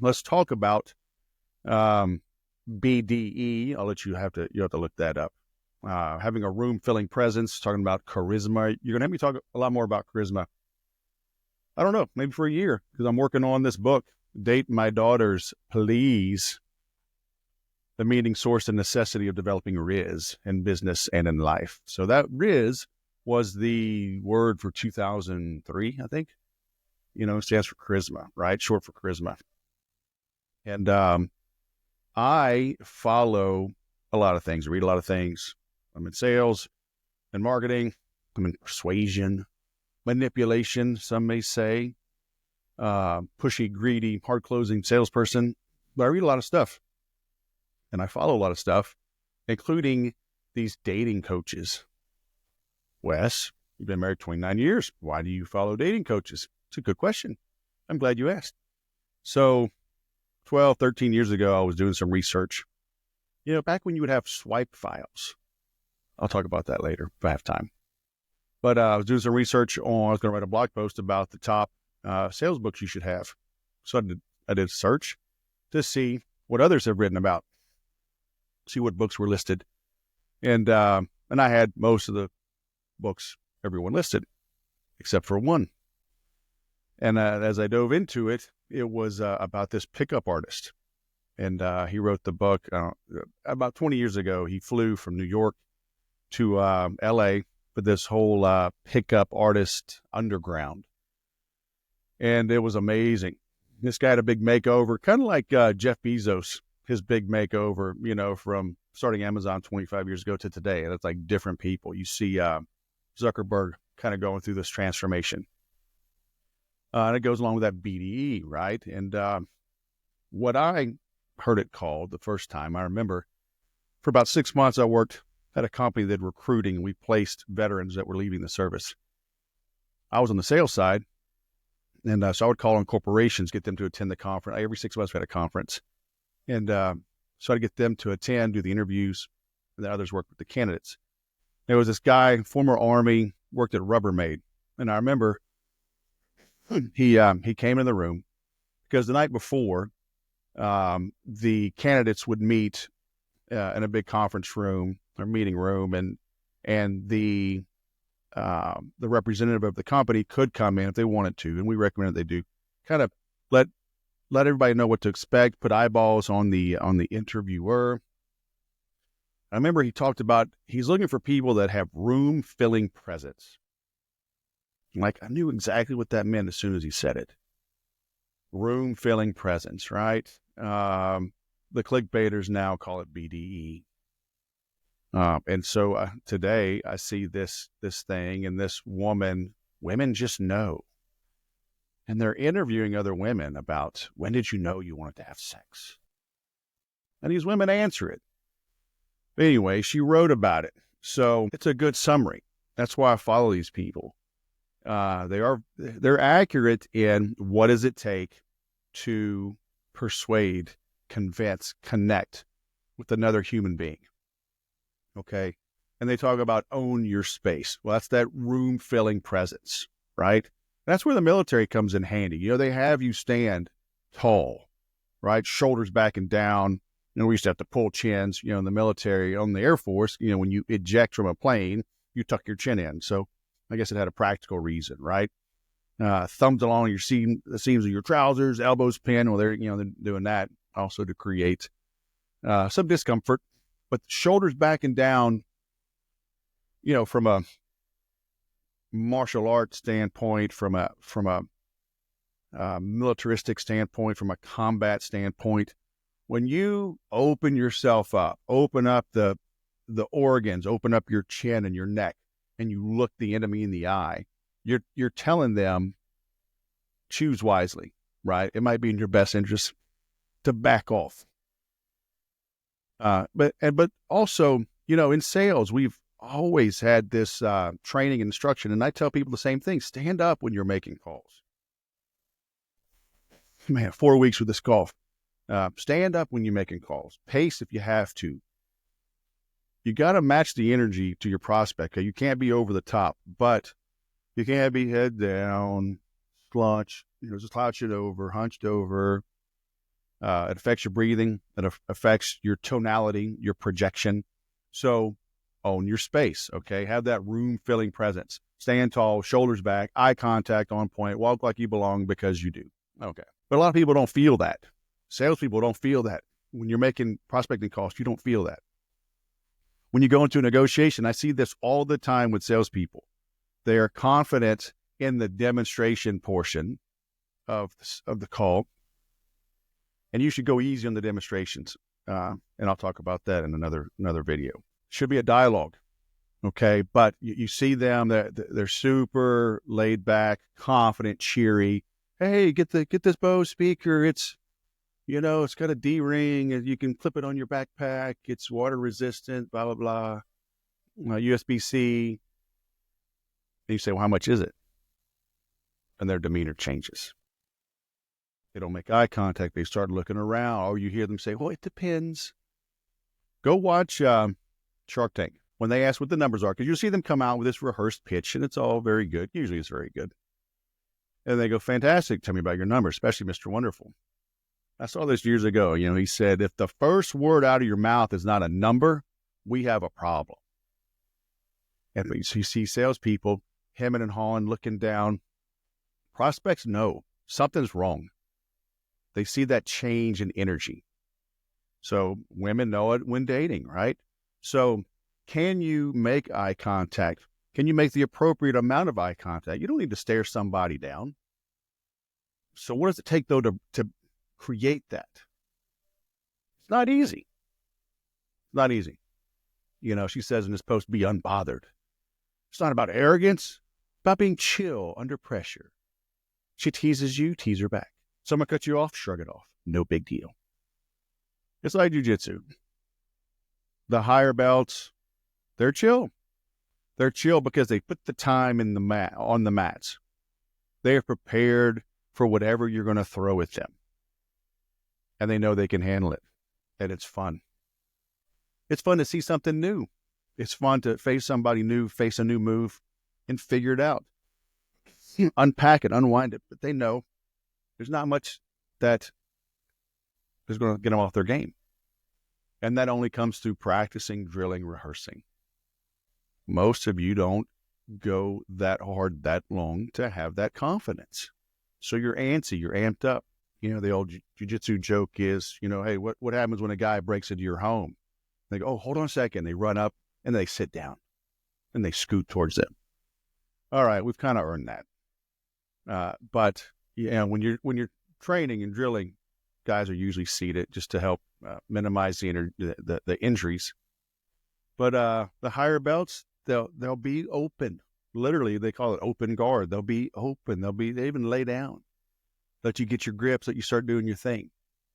let's talk about BDE. You have to look that up. Having a room filling presence, talking about charisma. You're going to have me talk a lot more about charisma. I don't know, maybe for a year, because I'm working on this book, Date My Daughters, Please. The meaning, source, and necessity of developing Rizz in business and in life. So that Rizz was the word for 2003, I think. It stands for charisma, right? Short for charisma. And I follow a lot of things, read a lot of things. I'm in sales and marketing. I'm in persuasion, manipulation, some may say, pushy, greedy, hard-closing salesperson. But I read a lot of stuff. And I follow a lot of stuff, including these dating coaches. Wes, you've been married 29 years. Why do you follow dating coaches? It's a good question. I'm glad you asked. So 12, 13 years ago, I was doing some research. Back when you would have swipe files. I'll talk about that later if I have time. But I was doing some research I was going to write a blog post about the top sales books you should have. So I did a search to see what others have written about. See what books were listed. And I had most of the books, everyone listed, except for one. And as I dove into it, it was about this pickup artist. And he wrote the book about 20 years ago. He flew from New York to L.A. for this whole pickup artist underground. And it was amazing. This guy had a big makeover, kind of like Jeff Bezos. His big makeover, from starting Amazon 25 years ago to today. And it's like different people. You see Zuckerberg kind of going through this transformation. And it goes along with that BDE, right? And what I heard it called the first time, I remember for about 6 months, I worked at a company that recruiting. We placed veterans that were leaving the service. I was on the sales side. And so I would call on corporations, get them to attend the conference. Every 6 months we had a conference. And so I'd get them to attend, do the interviews, and then others worked with the candidates. There was this guy, former Army, worked at Rubbermaid. And I remember he came in the room because the night before, the candidates would meet in a big conference room or meeting room, and the representative of the company could come in if they wanted to, and we recommended they do. Kind of let everybody know what to expect, put eyeballs on the interviewer. I remember he talked about he's looking for people that have room-filling presence. Like, I knew exactly what that meant as soon as he said it. Room-filling presence, right? The clickbaiters now call it BDE. And so today I see this thing, and this women just know. And they're interviewing other women about, when did you know you wanted to have sex? And these women answer it. But anyway, she wrote about it. So it's a good summary. That's why I follow these people. They're accurate in what does it take to persuade, convince, connect with another human being. Okay. And they talk about own your space. Well, that's that room filling presence, right? That's where the military comes in handy. They have you stand tall, right? Shoulders back and down. We used to have to pull chins, in the military, on the Air Force, when you eject from a plane, you tuck your chin in. So I guess it had a practical reason, right? Thumbs along the seams of your trousers, elbows pinned. Well, they're doing that also to create some discomfort. But shoulders back and down, from a martial arts standpoint, from a militaristic standpoint, from a combat standpoint, when you open yourself up, open up the organs, open up your chin and your neck, and you look the enemy in the eye, you're telling them, choose wisely, right? It might be in your best interest to back off. But also, in sales, we've always had this training and instruction, and I tell people the same thing: stand up when you're making calls. Man, 4 weeks with this golf. Stand up when you're making calls. Pace if you have to. You got to match the energy to your prospect. You can't be over the top, but you can't be head down, slouched over, hunched over. It affects your breathing. It affects your tonality, your projection. So own your space, okay? Have that room-filling presence. Stand tall, shoulders back, eye contact on point, walk like you belong because you do. Okay. But a lot of people don't feel that. Salespeople don't feel that. When you're making prospecting calls, you don't feel that. When you go into a negotiation, I see this all the time with salespeople. They are confident in the demonstration portion of the call, and you should go easy on the demonstrations. And I'll talk about that in another video. Should be a dialogue, okay? But you see them; they're super laid back, confident, cheery. Hey, get this Bose speaker. It's got a D-ring, and you can clip it on your backpack. It's water resistant. Blah blah blah. USB-C. And you say, well, how much is it? And their demeanor changes. They don't make eye contact. They start looking around, or you hear them say, well, it depends. Go watch Shark Tank when they ask what the numbers are, because you'll see them come out with this rehearsed pitch, and it's all very good. Usually it's very good. And they go, fantastic. Tell me about your numbers, especially Mr. Wonderful. I saw this years ago. He said, if the first word out of your mouth is not a number, we have a problem. And you see salespeople hemming and hawing, looking down. Prospects know something's wrong. They see that change in energy. So women know it when dating, right? So can you make eye contact? Can you make the appropriate amount of eye contact? You don't need to stare somebody down. So what does it take, though, to create that? It's not easy. It's not easy. She says in this post, be unbothered. It's not about arrogance. It's about being chill under pressure. She teases you, tease her back. Someone cuts you off, shrug it off. No big deal. It's like jiu-jitsu. The higher belts, they're chill. They're chill because they put the time in on the mats. They are prepared for whatever you're going to throw at them. And they know they can handle it. And it's fun. It's fun to see something new. It's fun to face somebody new, face a new move, and figure it out. Unpack it, unwind it. But they know there's not much that is going to get them off their game. And that only comes through practicing, drilling, rehearsing. Most of you don't go that hard, that long to have that confidence. So you're antsy, you're amped up. The old jiu-jitsu joke is, hey, what happens when a guy breaks into your home? They go, oh, hold on a second. They run up and they sit down and they scoot towards them. All right, we've kind of earned that. But when you're training and drilling, guys are usually seated just to help minimize the injuries. But the higher belts, they'll be open. Literally, they call it open guard. They'll be open. They even lay down. Let you get your grips. Let you start doing your thing.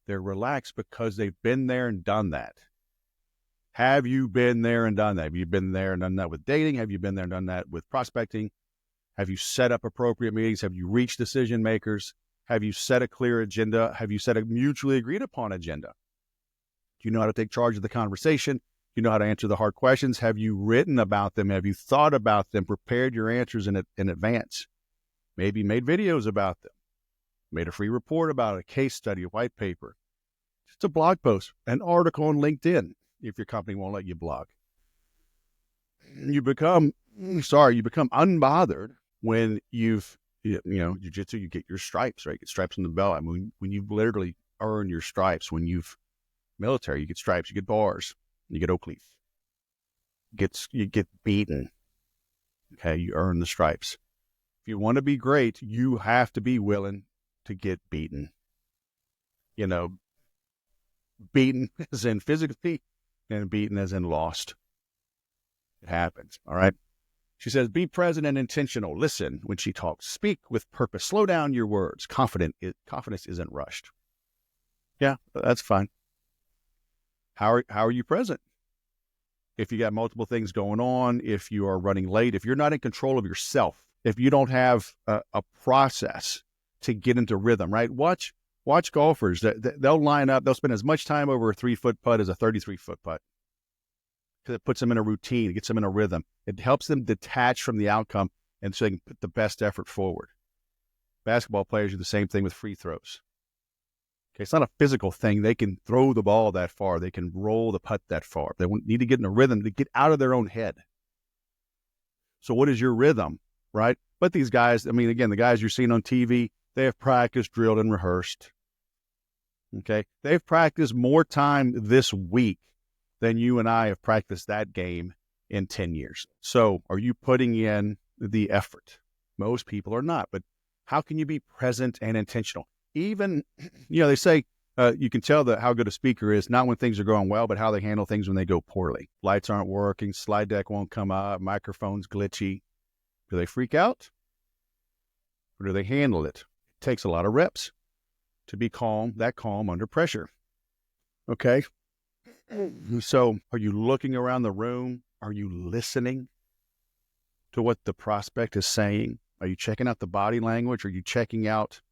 They're relaxed because they've been there and done that. Have you been there and done that? Have you been there and done that with dating? Have you been there and done that with prospecting? Have you set up appropriate meetings? Have you reached decision makers? Have you set a clear agenda? Have you set a mutually agreed upon agenda? Do you know how to take charge of the conversation? Do you know how to answer the hard questions? Have you written about them? Have you thought about them, prepared your answers in advance? Maybe made videos about them, made a free report about it, a case study, a white paper, just a blog post, an article on LinkedIn if your company won't let you blog. You become unbothered when jiu-jitsu, you get your stripes, right? You get stripes on the belt. I mean, when you've literally earned your stripes, military, you get stripes, you get bars, you get oak leaf. You get beaten. Okay, you earn the stripes. If you want to be great, you have to be willing to get beaten. Beaten as in physically and beaten as in lost. It happens, all right? She says, be present and intentional. Listen when she talks. Speak with purpose. Slow down your words. Confidence isn't rushed. Yeah, that's fine. How are you present? If you got multiple things going on, if you are running late, if you're not in control of yourself, if you don't have a process to get into rhythm, right? Watch golfers. They'll line up. They'll spend as much time over a 3-foot putt as a 33-foot putt. Because it puts them in a routine. It gets them in a rhythm. It helps them detach from the outcome, and so they can put the best effort forward. Basketball players do the same thing with free throws. Okay, it's not a physical thing. They can throw the ball that far. They can roll the putt that far. They need to get in a rhythm to get out of their own head. So what is your rhythm, right? But these guys, I mean, again, the guys you're seeing on TV, they have practiced, drilled, and rehearsed. Okay, they've practiced more time this week than you and I have practiced that game in 10 years. So are you putting in the effort? Most people are not, but how can you be present and intentional? Even, they say you can tell how good a speaker is, not when things are going well, but how they handle things when they go poorly. Lights aren't working, slide deck won't come up, microphone's glitchy. Do they freak out? Or do they handle it? It takes a lot of reps to be calm under pressure. Okay? So are you looking around the room? Are you listening to what the prospect is saying? Are you checking out the body language? Are you checking out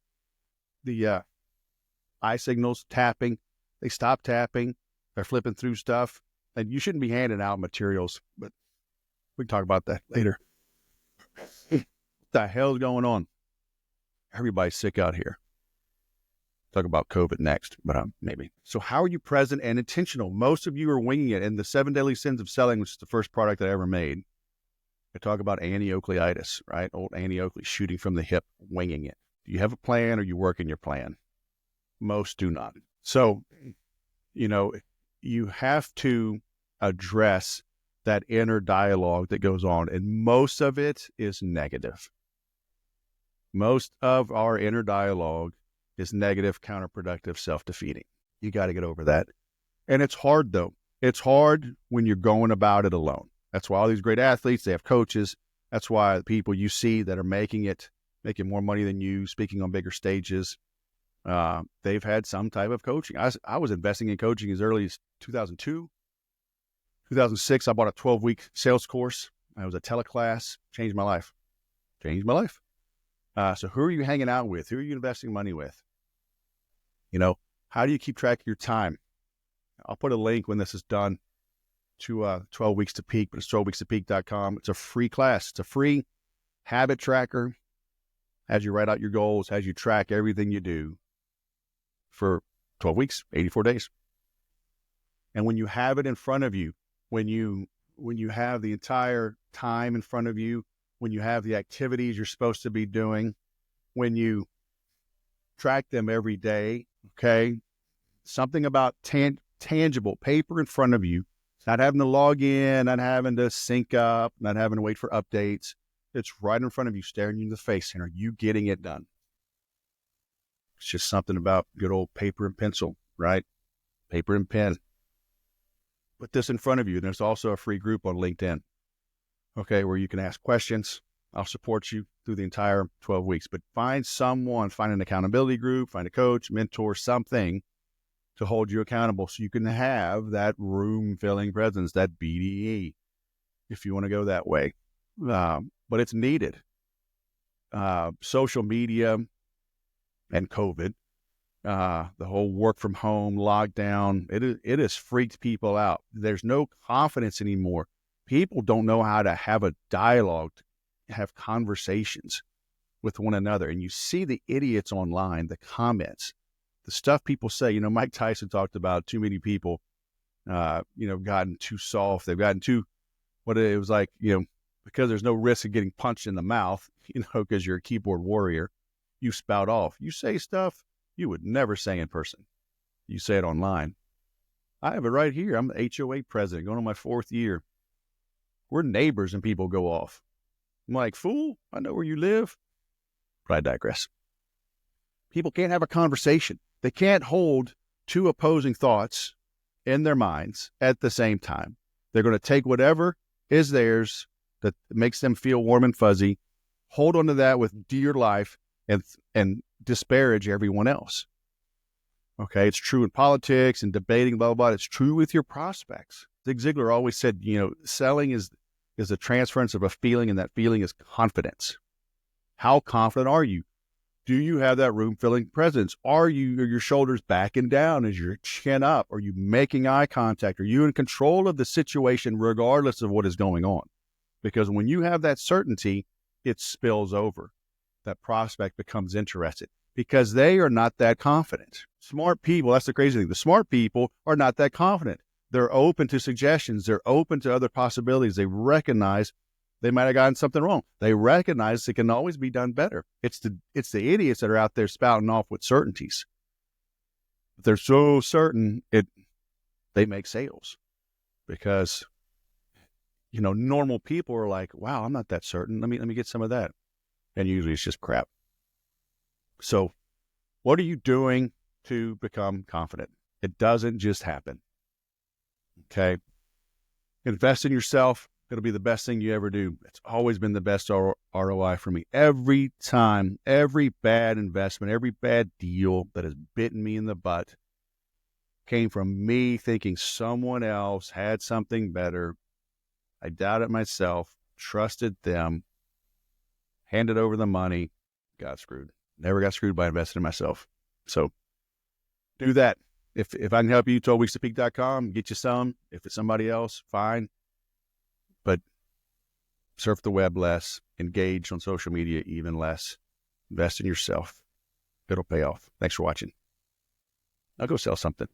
the eye signals, tapping? They stop tapping. They're flipping through stuff. And you shouldn't be handing out materials, but we can talk about that later. What the hell's going on? Everybody's sick out here. Talk about COVID next, but maybe. So how are you present and intentional? Most of you are winging it. And the 7 Deadly Sins of Selling, which is the first product I ever made, I talk about Annie-Oakley-itis, right? Old Annie Oakley shooting from the hip, winging it. Do you have a plan or you working your plan? Most do not. So, you have to address that inner dialogue that goes on, and most of it is negative. Most of our inner dialogue is negative, counterproductive, self-defeating. You got to get over that. And it's hard, though. It's hard when you're going about it alone. That's why all these great athletes, they have coaches. That's why the people you see that are making more money than you, speaking on bigger stages, they've had some type of coaching. I was investing in coaching as early as 2002. 2006, I bought a 12-week sales course. It was a teleclass. Changed my life. So who are you hanging out with? Who are you investing money with? How do you keep track of your time? I'll put a link when this is done to 12 Weeks to Peak, but it's 12weekstopeak.com. It's a free class. It's a free habit tracker. As you write out your goals, as you track everything you do for 12 weeks, 84 days. And when you have it in front of you, when you have the entire time in front of you, when you have the activities you're supposed to be doing, when you track them every day, okay? Something about tangible paper in front of you, not having to log in, not having to sync up, not having to wait for updates. It's right in front of you, staring you in the face. And are you getting it done? It's just something about good old paper and pencil, right? Paper and pen. Put this in front of you. There's also a free group on LinkedIn, okay, where you can ask questions. I'll support you through the entire 12 weeks. But find an accountability group, find a coach, mentor, something to hold you accountable so you can have that room-filling presence, that BDE, if you want to go that way. But it's needed. Social media and COVID, the whole work from home, lockdown, it has freaked people out. There's no confidence anymore. People don't know how to have a dialogue, have conversations with one another. And you see the idiots online, the comments, the stuff people say. Mike Tyson talked about too many people, gotten too soft. They've gotten too, it was like, because there's no risk of getting punched in the mouth, because you're a keyboard warrior, you spout off. You say stuff you would never say in person. You say it online. I have it right here. I'm the HOA president, going on my 4th year. We're neighbors and people go off. I'm like, fool, I know where you live. But I digress. People can't have a conversation. They can't hold two opposing thoughts in their minds at the same time. They're going to take whatever is theirs that makes them feel warm and fuzzy, hold on to that with dear life, and disparage everyone else. Okay, it's true in politics and debating, blah, blah, blah. It's true with your prospects. Zig Ziglar always said, selling is the transference of a feeling, and that feeling is confidence. How confident are you? Do you have that room-filling presence? Are your shoulders backing down? Is your chin up? Are you making eye contact? Are you in control of the situation regardless of what is going on? Because when you have that certainty, it spills over. That prospect becomes interested because they are not that confident. Smart people, that's the crazy thing. The smart people are not that confident. They're open to suggestions. They're open to other possibilities. They recognize they might have gotten something wrong. They recognize it can always be done better. It's the idiots that are out there spouting off with certainties. They're so certain they make sales because, normal people are like, wow, I'm not that certain. Let me get some of that. And usually it's just crap. So what are you doing to become confident? It doesn't just happen. Okay. Invest in yourself. It'll be the best thing you ever do. It's always been the best ROI for me. Every time, every bad investment, every bad deal that has bitten me in the butt came from me thinking someone else had something better. I doubted myself, trusted them, handed over the money, got screwed. Never got screwed by investing in myself. So do that. If I can help you, 12weekstopeak.com, get you some. If it's somebody else, fine. But surf the web less, engage on social media even less, invest in yourself. It'll pay off. Thanks for watching. I'll go sell something.